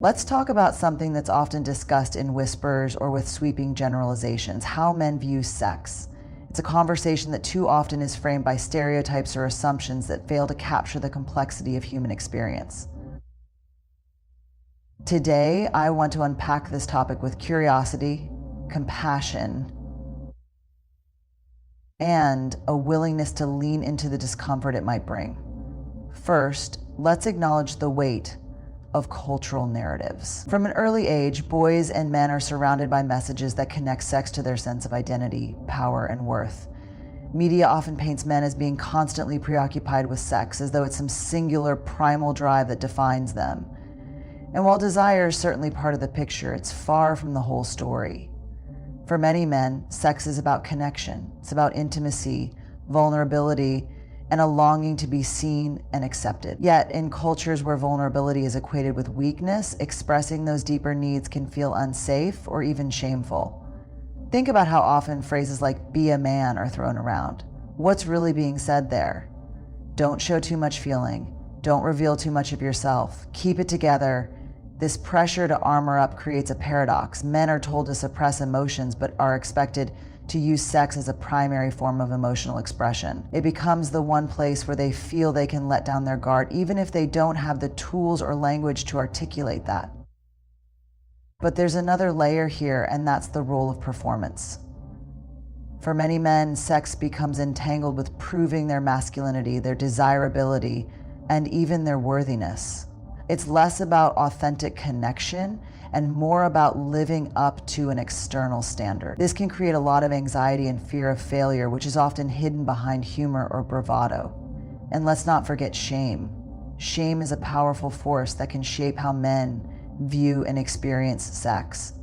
Let's talk about something that's often discussed in whispers or with sweeping generalizations: how men view sex. It's a conversation that too often is framed by stereotypes or assumptions that fail to capture the complexity of human experience. Today, I want to unpack this topic with curiosity, compassion, and a willingness to lean into the discomfort it might bring. First, let's acknowledge the weight of cultural narratives. From an early age, boys and men are surrounded by messages that connect sex to their sense of identity, power, and worth. Media often paints men as being constantly preoccupied with sex, as though it's some singular primal drive that defines them. And while desire is certainly part of the picture, it's far from the whole story. For many men, sex is about connection. It's about intimacy, vulnerability, and a longing to be seen and accepted. Yet, in cultures where vulnerability is equated with weakness, expressing those deeper needs can feel unsafe or even shameful. Think about how often phrases like "be a man" are thrown around. What's really being said there? Don't show too much feeling. Don't reveal too much of yourself. Keep it together. This pressure to armor up creates a paradox. Men are told to suppress emotions, but are expected to use sex as a primary form of emotional expression. It becomes the one place where they feel they can let down their guard, even if they don't have the tools or language to articulate that. But there's another layer here, and that's the role of performance. For many men, sex becomes entangled with proving their masculinity, their desirability, and even their worthiness. It's less about authentic connection and more about living up to an external standard. This can create a lot of anxiety and fear of failure, which is often hidden behind humor or bravado. And let's not forget shame. Shame is a powerful force that can shape how men view and experience sex.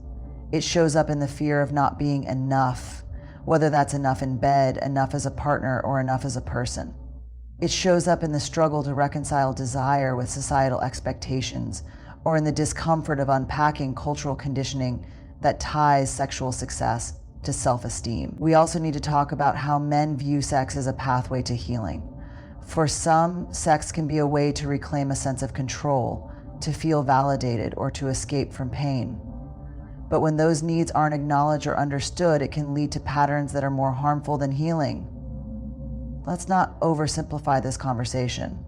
It shows up in the fear of not being enough, whether that's enough in bed, enough as a partner, or enough as a person. It shows up in the struggle to reconcile desire with societal expectations, or in the discomfort of unpacking cultural conditioning that ties sexual success to self-esteem. We also need to talk about how men view sex as a pathway to healing. For some, sex can be a way to reclaim a sense of control, to feel validated, or to escape from pain. But when those needs aren't acknowledged or understood, it can lead to patterns that are more harmful than healing. Let's not oversimplify this conversation.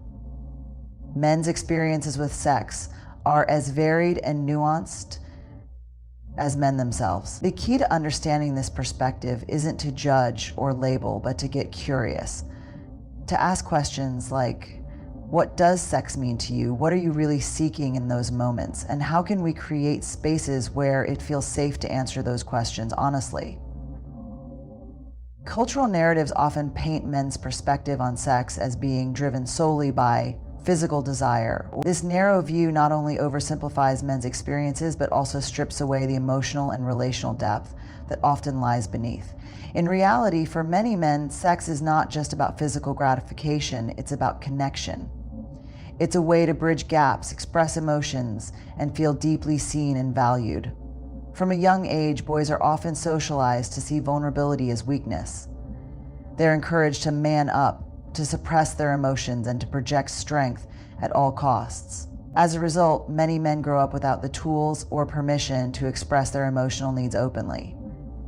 Men's experiences with sex are as varied and nuanced as men themselves. The key to understanding this perspective isn't to judge or label, but to get curious, to ask questions like, what does sex mean to you? What are you really seeking in those moments? And how can we create spaces where it feels safe to answer those questions honestly? Cultural narratives often paint men's perspective on sex as being driven solely by physical desire. This narrow view not only oversimplifies men's experiences, but also strips away the emotional and relational depth that often lies beneath. In reality, for many men, sex is not just about physical gratification, it's about connection. It's a way to bridge gaps, express emotions, and feel deeply seen and valued. From a young age, boys are often socialized to see vulnerability as weakness. They're encouraged to man up, to suppress their emotions, and to project strength at all costs. As a result, many men grow up without the tools or permission to express their emotional needs openly.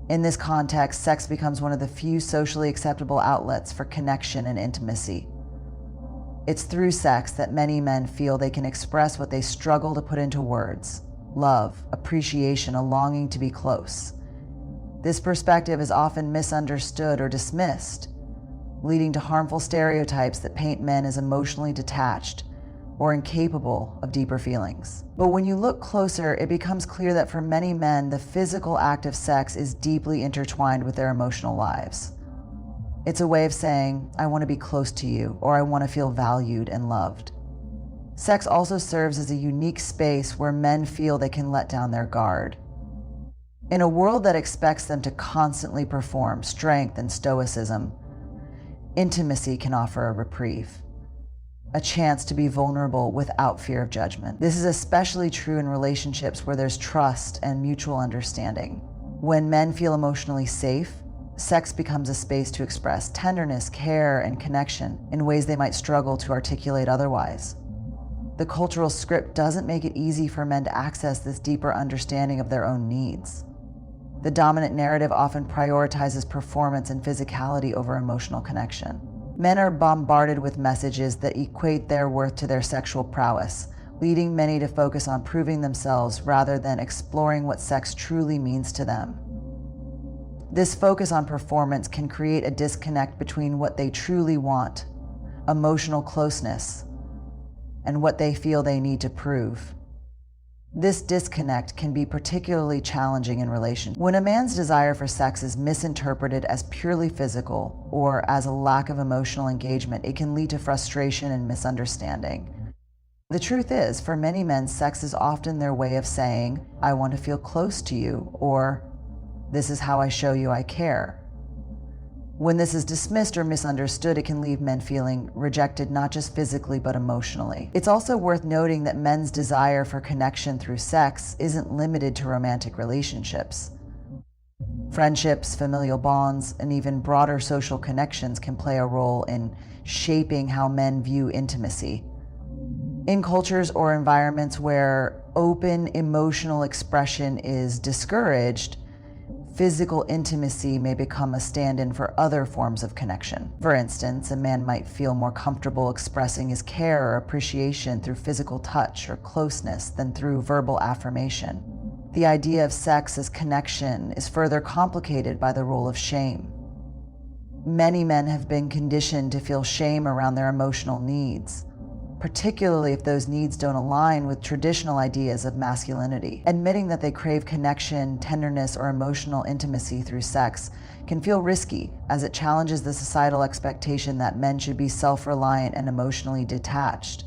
In this context, sex becomes one of the few socially acceptable outlets for connection and intimacy. It's through sex that many men feel they can express what they struggle to put into words: love, appreciation, a longing to be close. This perspective is often misunderstood or dismissed, leading to harmful stereotypes that paint men as emotionally detached or incapable of deeper feelings. But when you look closer, it becomes clear that for many men, the physical act of sex is deeply intertwined with their emotional lives. It's a way of saying, I want to be close to you, or I want to feel valued and loved. Sex also serves as a unique space where men feel they can let down their guard. In a world that expects them to constantly perform strength and stoicism, intimacy can offer a reprieve, a chance to be vulnerable without fear of judgment. This is especially true in relationships where there's trust and mutual understanding. When men feel emotionally safe, sex becomes a space to express tenderness, care, and connection in ways they might struggle to articulate otherwise. The cultural script doesn't make it easy for men to access this deeper understanding of their own needs. The dominant narrative often prioritizes performance and physicality over emotional connection. Men are bombarded with messages that equate their worth to their sexual prowess, leading many to focus on proving themselves rather than exploring what sex truly means to them. This focus on performance can create a disconnect between what they truly want, emotional closeness, and what they feel they need to prove. This disconnect can be particularly challenging in relationships. When a man's desire for sex is misinterpreted as purely physical or as a lack of emotional engagement, it can lead to frustration and misunderstanding. The truth is, for many men, sex is often their way of saying, "I want to feel close to you," or "This is how I show you I care." When this is dismissed or misunderstood, it can leave men feeling rejected not just physically but emotionally. It's also worth noting that men's desire for connection through sex isn't limited to romantic relationships. Friendships, familial bonds, and even broader social connections can play a role in shaping how men view intimacy. In cultures or environments where open emotional expression is discouraged, physical intimacy may become a stand-in for other forms of connection. For instance, a man might feel more comfortable expressing his care or appreciation through physical touch or closeness than through verbal affirmation. The idea of sex as connection is further complicated by the role of shame. Many men have been conditioned to feel shame around their emotional needs, particularly if those needs don't align with traditional ideas of masculinity. Admitting that they crave connection, tenderness, or emotional intimacy through sex can feel risky, as it challenges the societal expectation that men should be self-reliant and emotionally detached.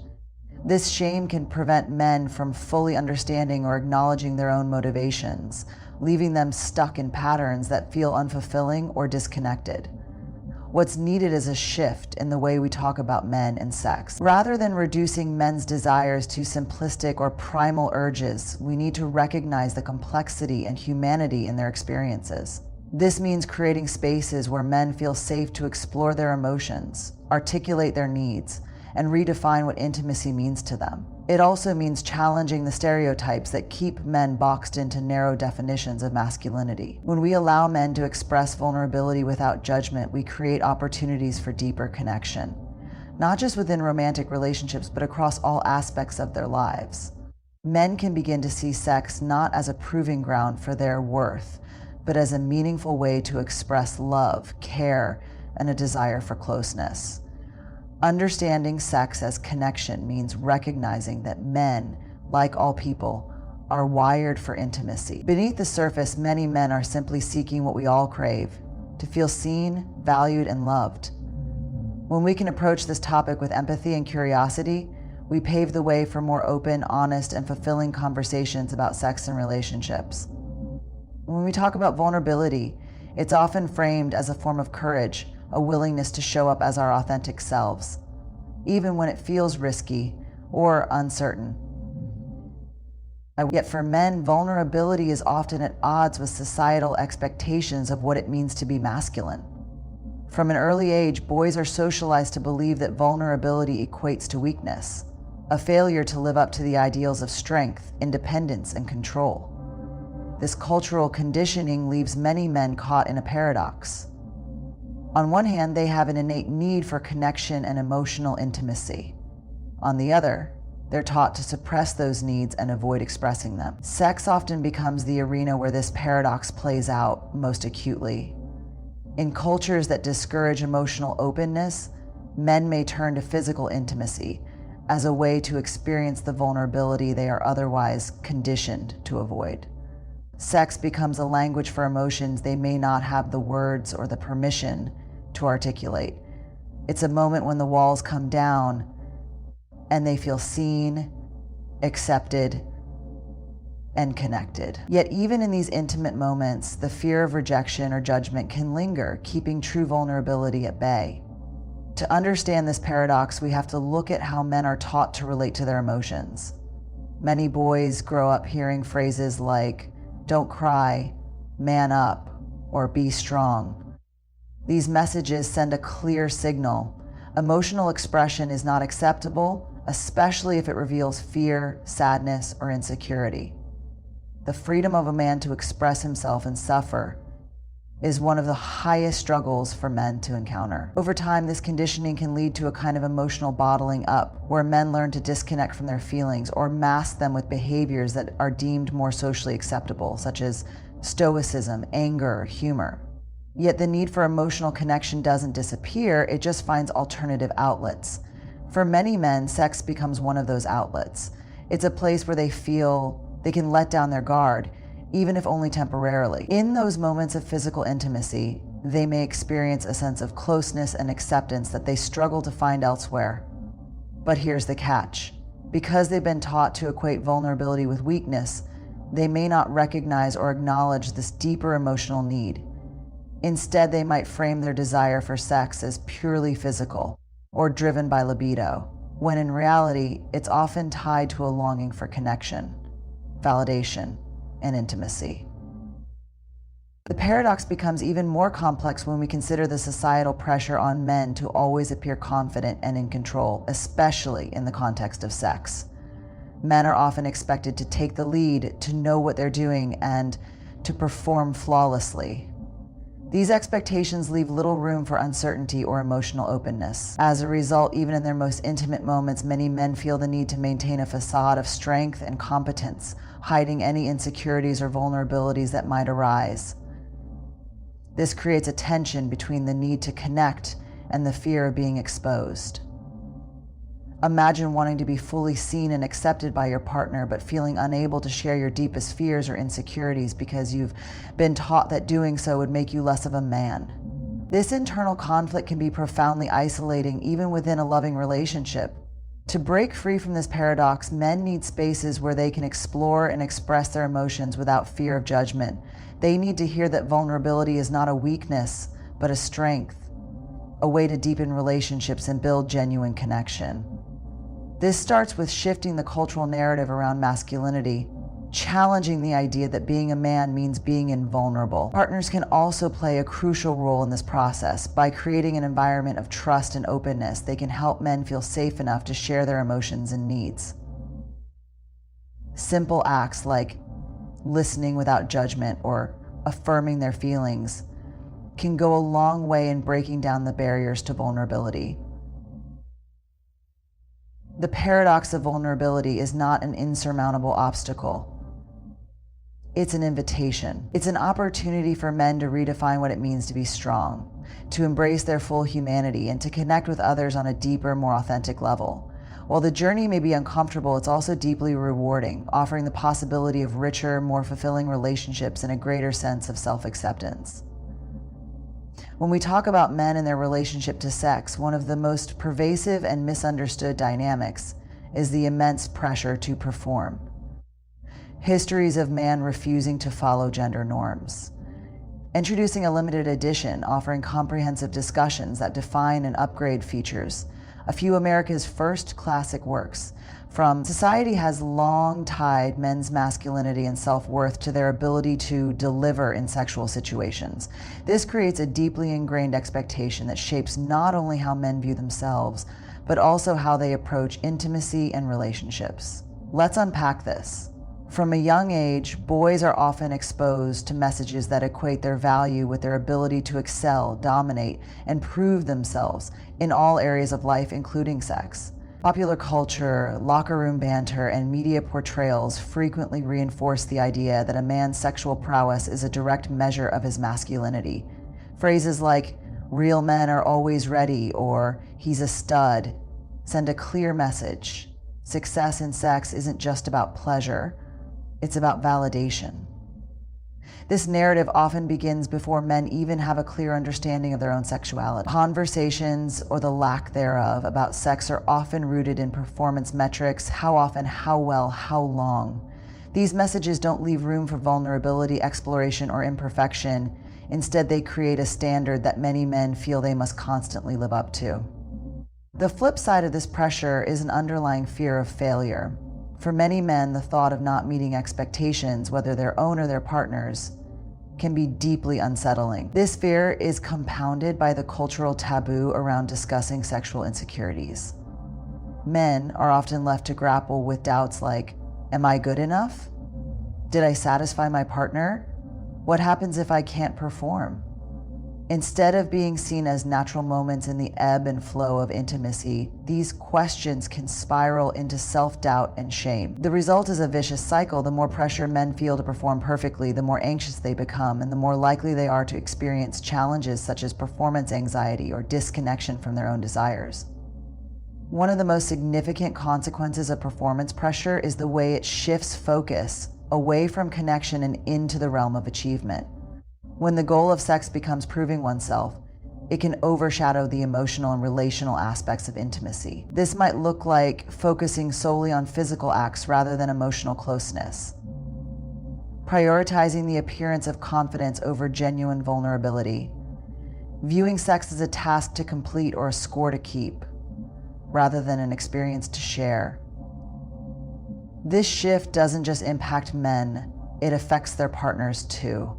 This shame can prevent men from fully understanding or acknowledging their own motivations, leaving them stuck in patterns that feel unfulfilling or disconnected. What's needed is a shift in the way we talk about men and sex. Rather than reducing men's desires to simplistic or primal urges, we need to recognize the complexity and humanity in their experiences. This means creating spaces where men feel safe to explore their emotions, articulate their needs, and redefine what intimacy means to them. It also means challenging the stereotypes that keep men boxed into narrow definitions of masculinity. When we allow men to express vulnerability without judgment, we create opportunities for deeper connection, not just within romantic relationships, but across all aspects of their lives. Men can begin to see sex not as a proving ground for their worth, but as a meaningful way to express love, care, and a desire for closeness. Understanding sex as connection means recognizing that men, like all people, are wired for intimacy. Beneath the surface, many men are simply seeking what we all crave: to feel seen, valued, and loved. When we can approach this topic with empathy and curiosity, we pave the way for more open, honest, and fulfilling conversations about sex and relationships. When we talk about vulnerability, it's often framed as a form of courage, a willingness to show up as our authentic selves, even when it feels risky or uncertain. Yet for men, vulnerability is often at odds with societal expectations of what it means to be masculine. From an early age, boys are socialized to believe that vulnerability equates to weakness, a failure to live up to the ideals of strength, independence, and control. This cultural conditioning leaves many men caught in a paradox. On one hand, they have an innate need for connection and emotional intimacy. On the other, they're taught to suppress those needs and avoid expressing them. Sex often becomes the arena where this paradox plays out most acutely. In cultures that discourage emotional openness, men may turn to physical intimacy as a way to experience the vulnerability they are otherwise conditioned to avoid. Sex becomes a language for emotions they may not have the words or the permission to articulate. It's a moment when the walls come down and they feel seen, accepted, and connected. Yet even in these intimate moments, the fear of rejection or judgment can linger, keeping true vulnerability at bay. To understand this paradox, we have to look at how men are taught to relate to their emotions. Many boys grow up hearing phrases like, "Don't cry," "Man up," or "Be strong." These messages send a clear signal. Emotional expression is not acceptable, especially if it reveals fear, sadness, or insecurity. The freedom of a man to express himself and suffer is one of the highest struggles for men to encounter. Over time, this conditioning can lead to a kind of emotional bottling up, where men learn to disconnect from their feelings or mask them with behaviors that are deemed more socially acceptable, such as stoicism, anger, or humor. Yet the need for emotional connection doesn't disappear, it just finds alternative outlets. For many men, sex becomes one of those outlets. It's a place where they feel they can let down their guard, even if only temporarily. In those moments of physical intimacy, they may experience a sense of closeness and acceptance that they struggle to find elsewhere. But here's the catch. Because they've been taught to equate vulnerability with weakness, they may not recognize or acknowledge this deeper emotional need. Instead, they might frame their desire for sex as purely physical or driven by libido, when in reality, it's often tied to a longing for connection, validation, and intimacy. The paradox becomes even more complex when we consider the societal pressure on men to always appear confident and in control, especially in the context of sex. Men are often expected to take the lead, to know what they're doing, and to perform flawlessly. These expectations leave little room for uncertainty or emotional openness. As a result, even in their most intimate moments, many men feel the need to maintain a facade of strength and competence, hiding any insecurities or vulnerabilities that might arise. This creates a tension between the need to connect and the fear of being exposed. Imagine wanting to be fully seen and accepted by your partner, but feeling unable to share your deepest fears or insecurities because you've been taught that doing so would make you less of a man. This internal conflict can be profoundly isolating, even within a loving relationship. To break free from this paradox, men need spaces where they can explore and express their emotions without fear of judgment. They need to hear that vulnerability is not a weakness, but a strength, a way to deepen relationships and build genuine connection. This starts with shifting the cultural narrative around masculinity, challenging the idea that being a man means being invulnerable. Partners can also play a crucial role in this process. By creating an environment of trust and openness, they can help men feel safe enough to share their emotions and needs. Simple acts like listening without judgment or affirming their feelings can go a long way in breaking down the barriers to vulnerability. The paradox of vulnerability is not an insurmountable obstacle. It's an invitation. It's an opportunity for men to redefine what it means to be strong, to embrace their full humanity, and to connect with others on a deeper, more authentic level. While the journey may be uncomfortable, it's also deeply rewarding, offering the possibility of richer, more fulfilling relationships and a greater sense of self-acceptance. When we talk about men and their relationship to sex, one of the most pervasive and misunderstood dynamics is the immense pressure to perform. Histories of man refusing to follow gender norms. Introducing a limited edition offering comprehensive discussions that define and upgrade features. A few America's first classic works. From society has long tied men's masculinity and self-worth to their ability to deliver in sexual situations. This creates a deeply ingrained expectation that shapes not only how men view themselves, but also how they approach intimacy and relationships. Let's unpack this. From a young age, boys are often exposed to messages that equate their value with their ability to excel, dominate, and prove themselves in all areas of life, including sex. Popular culture, locker room banter, and media portrayals frequently reinforce the idea that a man's sexual prowess is a direct measure of his masculinity. Phrases like, "real men are always ready," or "he's a stud," send a clear message. Success in sex isn't just about pleasure, it's about validation. This narrative often begins before men even have a clear understanding of their own sexuality. Conversations, or the lack thereof, about sex are often rooted in performance metrics: how often, how well, how long. These messages don't leave room for vulnerability, exploration, or imperfection. Instead, they create a standard that many men feel they must constantly live up to. The flip side of this pressure is an underlying fear of failure. For many men, the thought of not meeting expectations, whether their own or their partners', can be deeply unsettling. This fear is compounded by the cultural taboo around discussing sexual insecurities. Men are often left to grapple with doubts like, am I good enough? Did I satisfy my partner? What happens if I can't perform? Instead of being seen as natural moments in the ebb and flow of intimacy, these questions can spiral into self-doubt and shame. The result is a vicious cycle. The more pressure men feel to perform perfectly, the more anxious they become, and the more likely they are to experience challenges such as performance anxiety or disconnection from their own desires. One of the most significant consequences of performance pressure is the way it shifts focus away from connection and into the realm of achievement. When the goal of sex becomes proving oneself, it can overshadow the emotional and relational aspects of intimacy. This might look like focusing solely on physical acts rather than emotional closeness, prioritizing the appearance of confidence over genuine vulnerability, viewing sex as a task to complete or a score to keep, rather than an experience to share. This shift doesn't just impact men, it affects their partners too.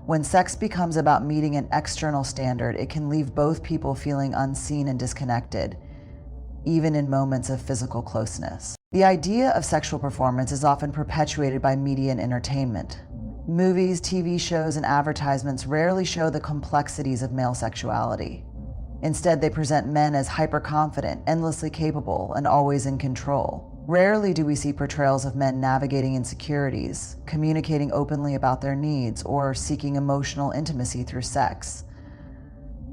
When sex becomes about meeting an external standard, it can leave both people feeling unseen and disconnected, even in moments of physical closeness. The idea of sexual performance is often perpetuated by media and entertainment. Movies, TV shows, and advertisements rarely show the complexities of male sexuality. Instead, they present men as hyper-confident, endlessly capable, and always in control. Rarely do we see portrayals of men navigating insecurities, communicating openly about their needs, or seeking emotional intimacy through sex.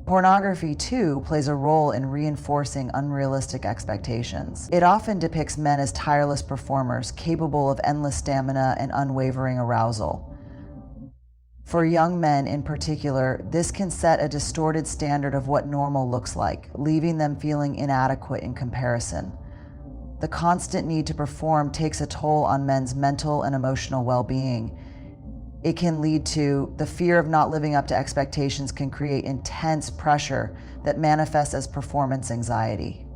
Pornography, too, plays a role in reinforcing unrealistic expectations. It often depicts men as tireless performers, capable of endless stamina and unwavering arousal. For young men in particular, this can set a distorted standard of what normal looks like, leaving them feeling inadequate in comparison. The constant need to perform takes a toll on men's mental and emotional well-being. It can lead to the fear of not living up to expectations can create intense pressure that manifests as performance anxiety,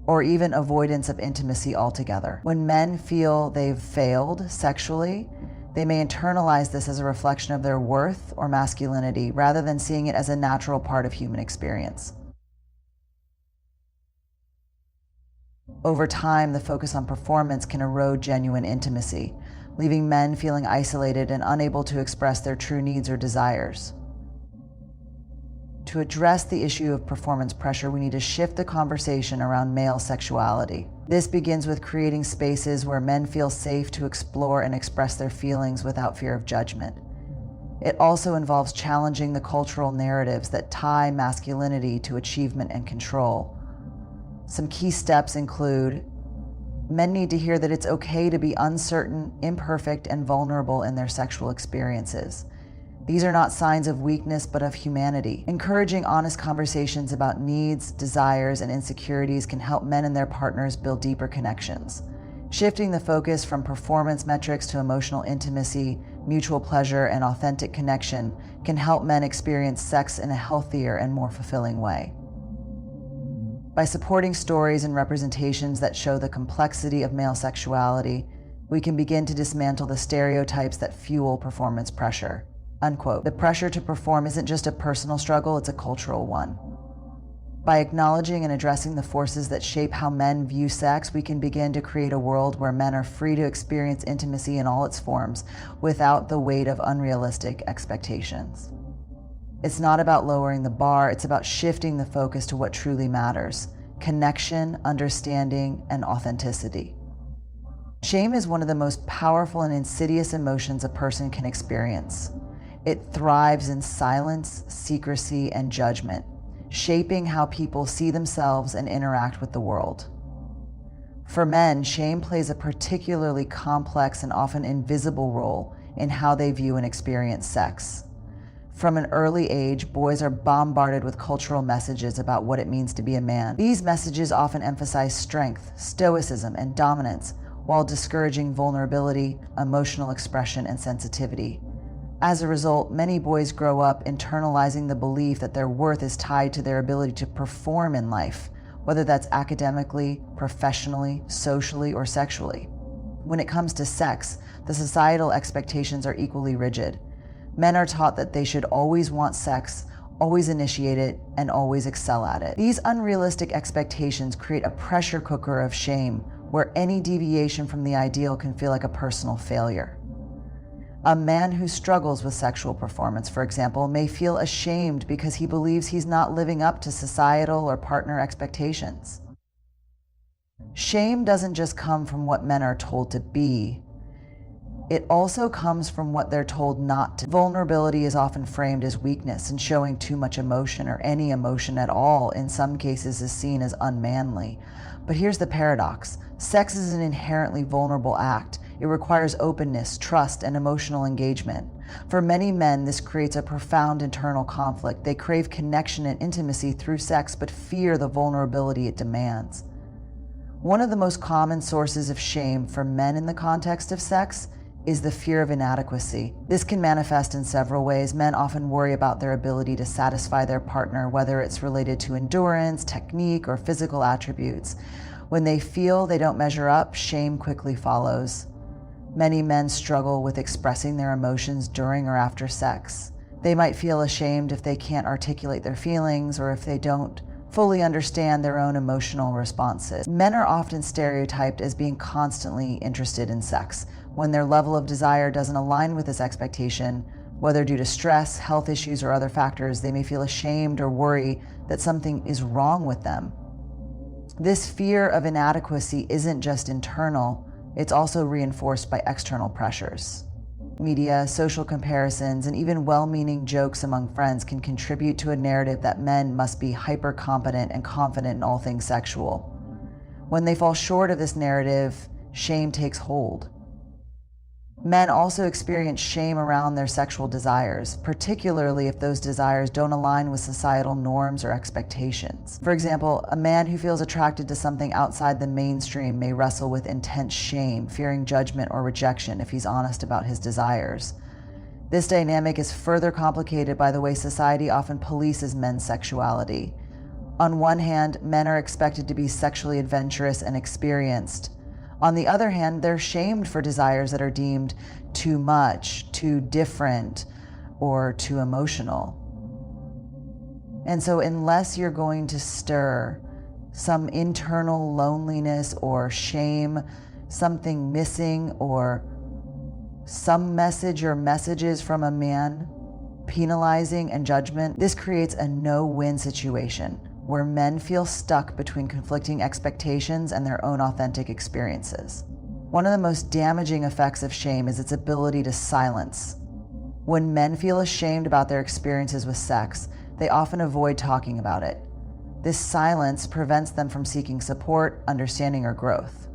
or even avoidance of intimacy altogether. When men feel they've failed sexually, they may internalize this as a reflection of their worth or masculinity, rather than seeing it as a natural part of human experience. Over time, the focus on performance can erode genuine intimacy, leaving men feeling isolated and unable to express their true needs or desires. To address the issue of performance pressure, we need to shift the conversation around male sexuality. This begins with creating spaces where men feel safe to explore and express their feelings without fear of judgment. It also involves challenging the cultural narratives that tie masculinity to achievement and control. Some key steps include: men need to hear that it's okay to be uncertain, imperfect, and vulnerable in their sexual experiences. These are not signs of weakness, but of humanity. Encouraging honest conversations about needs, desires, and insecurities can help men and their partners build deeper connections. Shifting the focus from performance metrics to emotional intimacy, mutual pleasure, and authentic connection can help men experience sex in a healthier and more fulfilling way. By supporting stories and representations that show the complexity of male sexuality, we can begin to dismantle the stereotypes that fuel performance pressure. Unquote. The pressure to perform isn't just a personal struggle, it's a cultural one. By acknowledging and addressing the forces that shape how men view sex, we can begin to create a world where men are free to experience intimacy in all its forms without the weight of unrealistic expectations. It's not about lowering the bar, it's about shifting the focus to what truly matters: connection, understanding, and authenticity. Shame is one of the most powerful and insidious emotions a person can experience. It thrives in silence, secrecy, and judgment, shaping how people see themselves and interact with the world. For men, shame plays a particularly complex and often invisible role in how they view and experience sex. From an early age, boys are bombarded with cultural messages about what it means to be a man. These messages often emphasize strength, stoicism, and dominance, while discouraging vulnerability, emotional expression, and sensitivity. As a result, many boys grow up internalizing the belief that their worth is tied to their ability to perform in life, whether that's academically, professionally, socially, or sexually. When it comes to sex, the societal expectations are equally rigid. Men are taught that they should always want sex, always initiate it, and always excel at it. These unrealistic expectations create a pressure cooker of shame where any deviation from the ideal can feel like a personal failure. A man who struggles with sexual performance, for example, may feel ashamed because he believes he's not living up to societal or partner expectations. Shame doesn't just come from what men are told to be, it also comes from what they're told not to. Vulnerability is often framed as weakness, and showing too much emotion or any emotion at all in some cases is seen as unmanly. But here's the paradox. Sex is an inherently vulnerable act. It requires openness, trust, and emotional engagement. For many men, this creates a profound internal conflict. They crave connection and intimacy through sex, but fear the vulnerability it demands. One of the most common sources of shame for men in the context of sex is the fear of inadequacy. This can manifest in several ways. Men often worry about their ability to satisfy their partner, whether it's related to endurance, technique, or physical attributes. When they feel they don't measure up, shame quickly follows. Many men struggle with expressing their emotions during or after sex. They might feel ashamed if they can't articulate their feelings or if they don't fully understand their own emotional responses. Men are often stereotyped as being constantly interested in sex. When their level of desire doesn't align with this expectation, whether due to stress, health issues, or other factors, they may feel ashamed or worry that something is wrong with them. This fear of inadequacy isn't just internal, it's also reinforced by external pressures. Media, social comparisons, and even well-meaning jokes among friends can contribute to a narrative that men must be hyper-competent and confident in all things sexual. When they fall short of this narrative, shame takes hold. Men also experience shame around their sexual desires, particularly if those desires don't align with societal norms or expectations. For example, a man who feels attracted to something outside the mainstream may wrestle with intense shame, fearing judgment or rejection if he's honest about his desires. This dynamic is further complicated by the way society often polices men's sexuality. On one hand, men are expected to be sexually adventurous and experienced. On the other hand, they're shamed for desires that are deemed too much, too different, or too emotional. And so unless you're going to stir some internal loneliness or shame, something missing, or some message or messages from a man penalizing and judgment, this creates a no-win situation where men feel stuck between conflicting expectations and their own authentic experiences. One of the most damaging effects of shame is its ability to silence. When men feel ashamed about their experiences with sex, they often avoid talking about it. This silence prevents them from seeking support, understanding, or growth.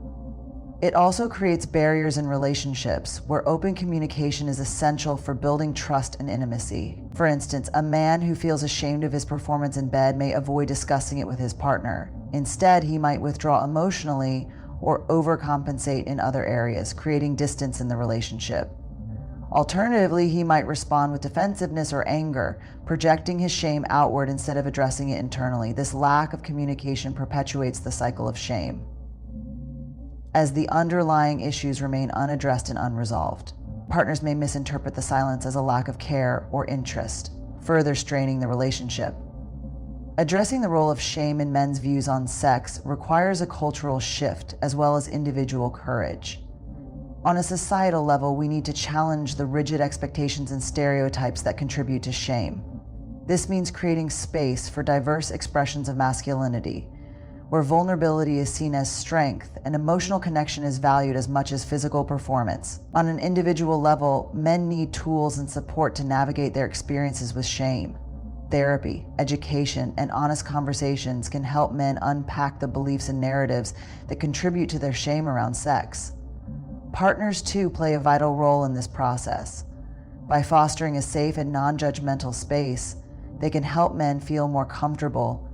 It also creates barriers in relationships where open communication is essential for building trust and intimacy. For instance, a man who feels ashamed of his performance in bed may avoid discussing it with his partner. Instead, he might withdraw emotionally or overcompensate in other areas, creating distance in the relationship. Alternatively, he might respond with defensiveness or anger, projecting his shame outward instead of addressing it internally. This lack of communication perpetuates the cycle of shame, as the underlying issues remain unaddressed and unresolved. Partners may misinterpret the silence as a lack of care or interest, further straining the relationship. Addressing the role of shame in men's views on sex requires a cultural shift as well as individual courage. On a societal level, we need to challenge the rigid expectations and stereotypes that contribute to shame. This means creating space for diverse expressions of masculinity, where vulnerability is seen as strength and emotional connection is valued as much as physical performance. On an individual level, men need tools and support to navigate their experiences with shame. Therapy, education, and honest conversations can help men unpack the beliefs and narratives that contribute to their shame around sex. Partners, too, play a vital role in this process. By fostering a safe and non-judgmental space, they can help men feel more comfortable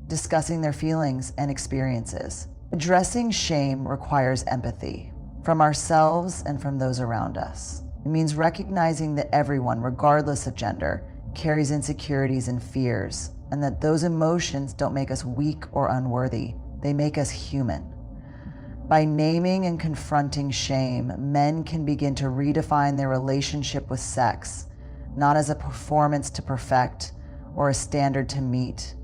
discussing their feelings and experiences. Addressing shame requires empathy from ourselves and from those around us. It means recognizing that everyone, regardless of gender, carries insecurities and fears, and that those emotions don't make us weak or unworthy. They make us human. By naming and confronting shame, men can begin to redefine their relationship with sex, not as a performance to perfect or a standard to meet,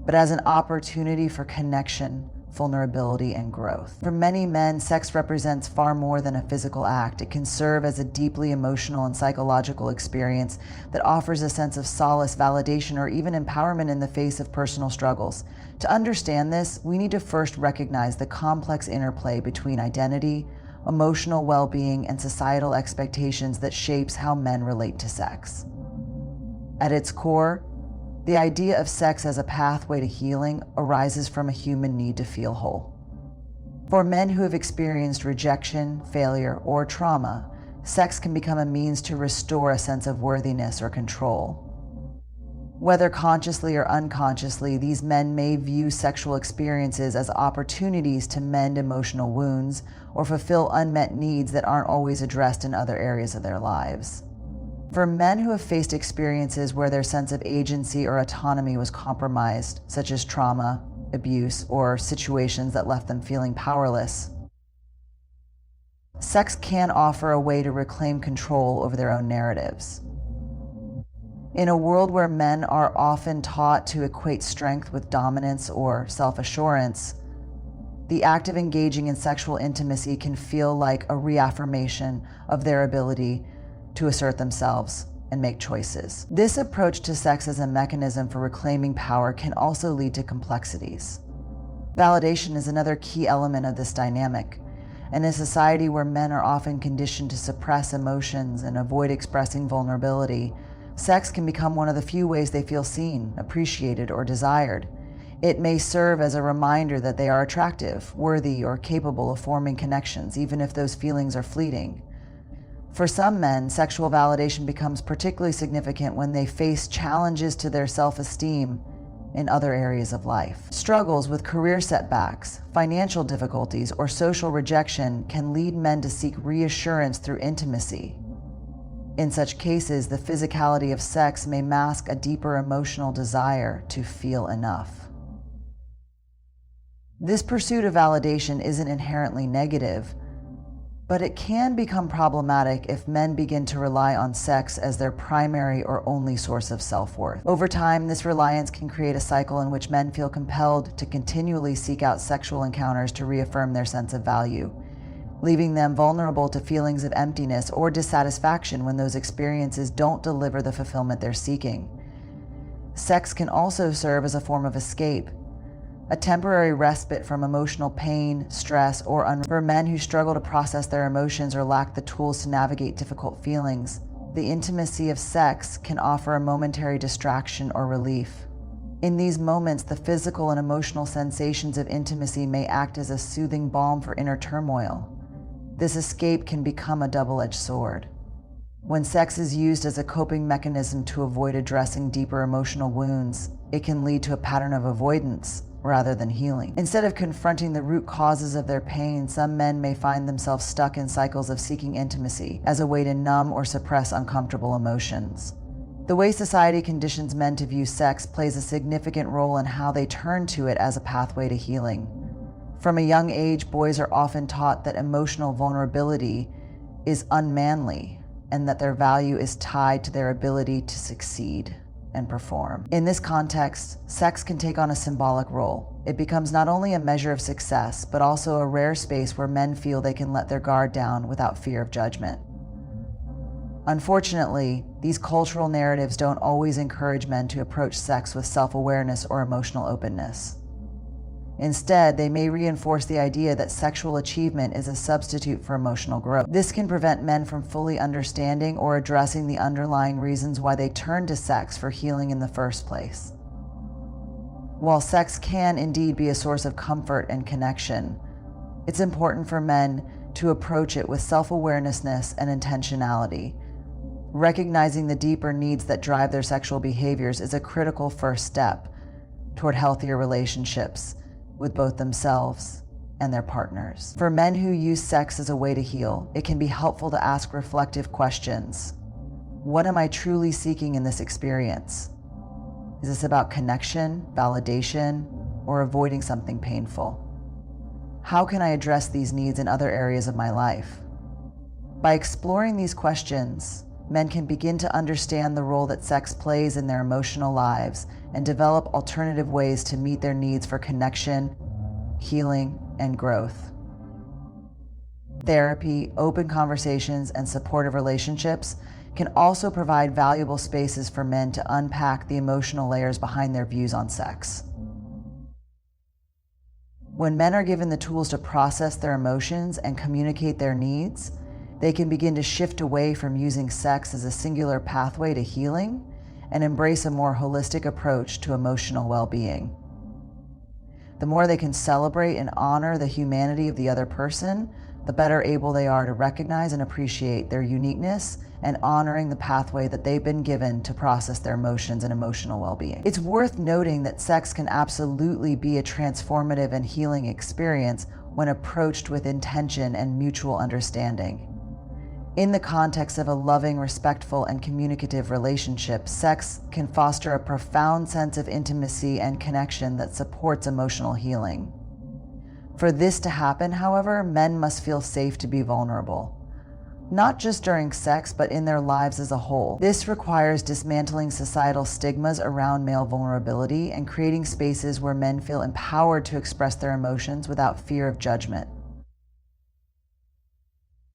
but as an opportunity for connection, vulnerability, and growth. For many men, sex represents far more than a physical act. It can serve as a deeply emotional and psychological experience that offers a sense of solace, validation, or even empowerment in the face of personal struggles. To understand this, we need to first recognize the complex interplay between identity, emotional well-being, and societal expectations that shapes how men relate to sex. At its core, the idea of sex as a pathway to healing arises from a human need to feel whole. For men who have experienced rejection, failure, or trauma, sex can become a means to restore a sense of worthiness or control. Whether consciously or unconsciously, these men may view sexual experiences as opportunities to mend emotional wounds or fulfill unmet needs that aren't always addressed in other areas of their lives. For men who have faced experiences where their sense of agency or autonomy was compromised, such as trauma, abuse, or situations that left them feeling powerless, sex can offer a way to reclaim control over their own narratives. In a world where men are often taught to equate strength with dominance or self-assurance, the act of engaging in sexual intimacy can feel like a reaffirmation of their ability to assert themselves and make choices. This approach to sex as a mechanism for reclaiming power can also lead to complexities. Validation is another key element of this dynamic. In a society where men are often conditioned to suppress emotions and avoid expressing vulnerability, sex can become one of the few ways they feel seen, appreciated, or desired. It may serve as a reminder that they are attractive, worthy, or capable of forming connections, even if those feelings are fleeting. For some men, sexual validation becomes particularly significant when they face challenges to their self-esteem in other areas of life. Struggles with career setbacks, financial difficulties, or social rejection can lead men to seek reassurance through intimacy. In such cases, the physicality of sex may mask a deeper emotional desire to feel enough. This pursuit of validation isn't inherently negative, but it can become problematic if men begin to rely on sex as their primary or only source of self-worth. Over time, this reliance can create a cycle in which men feel compelled to continually seek out sexual encounters to reaffirm their sense of value, leaving them vulnerable to feelings of emptiness or dissatisfaction when those experiences don't deliver the fulfillment they're seeking. Sex can also serve as a form of escape, a temporary respite from emotional pain, stress, or for men who struggle to process their emotions or lack the tools to navigate difficult feelings. The intimacy of sex can offer a momentary distraction or relief. In these moments, the physical and emotional sensations of intimacy may act as a soothing balm for inner turmoil. This escape can become a double-edged sword. When sex is used as a coping mechanism to avoid addressing deeper emotional wounds, it can lead to a pattern of avoidance rather than healing. Instead of confronting the root causes of their pain, some men may find themselves stuck in cycles of seeking intimacy as a way to numb or suppress uncomfortable emotions. The way society conditions men to view sex plays a significant role in how they turn to it as a pathway to healing. From a young age, boys are often taught that emotional vulnerability is unmanly and that their value is tied to their ability to succeed and perform. In this context, sex can take on a symbolic role. It becomes not only a measure of success, but also a rare space where men feel they can let their guard down without fear of judgment. Unfortunately, these cultural narratives don't always encourage men to approach sex with self-awareness or emotional openness. Instead, they may reinforce the idea that sexual achievement is a substitute for emotional growth. This can prevent men from fully understanding or addressing the underlying reasons why they turn to sex for healing in the first place. While sex can indeed be a source of comfort and connection, it's important for men to approach it with self-awareness and intentionality. Recognizing the deeper needs that drive their sexual behaviors is a critical first step toward healthier relationships with both themselves and their partners. For men who use sex as a way to heal, it can be helpful to ask reflective questions. What am I truly seeking in this experience? Is this about connection, validation, or avoiding something painful? How can I address these needs in other areas of my life? By exploring these questions, men can begin to understand the role that sex plays in their emotional lives and develop alternative ways to meet their needs for connection, healing, and growth. Therapy, open conversations, and supportive relationships can also provide valuable spaces for men to unpack the emotional layers behind their views on sex. When men are given the tools to process their emotions and communicate their needs, they can begin to shift away from using sex as a singular pathway to healing and embrace a more holistic approach to emotional well-being. The more they can celebrate and honor the humanity of the other person, the better able they are to recognize and appreciate their uniqueness and honoring the pathway that they've been given to process their emotions and emotional well-being. It's worth noting that sex can absolutely be a transformative and healing experience when approached with intention and mutual understanding. In the context of a loving, respectful, and communicative relationship, sex can foster a profound sense of intimacy and connection that supports emotional healing. For this to happen, however, men must feel safe to be vulnerable. Not just during sex, but in their lives as a whole. This requires dismantling societal stigmas around male vulnerability and creating spaces where men feel empowered to express their emotions without fear of judgment.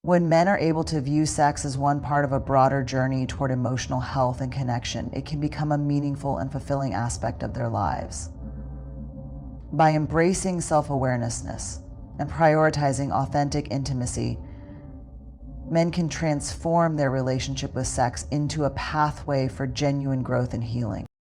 When men are able to view sex as one part of a broader journey toward emotional health and connection, it can become a meaningful and fulfilling aspect of their lives. By embracing self-awareness and prioritizing authentic intimacy, men can transform their relationship with sex into a pathway for genuine growth and healing.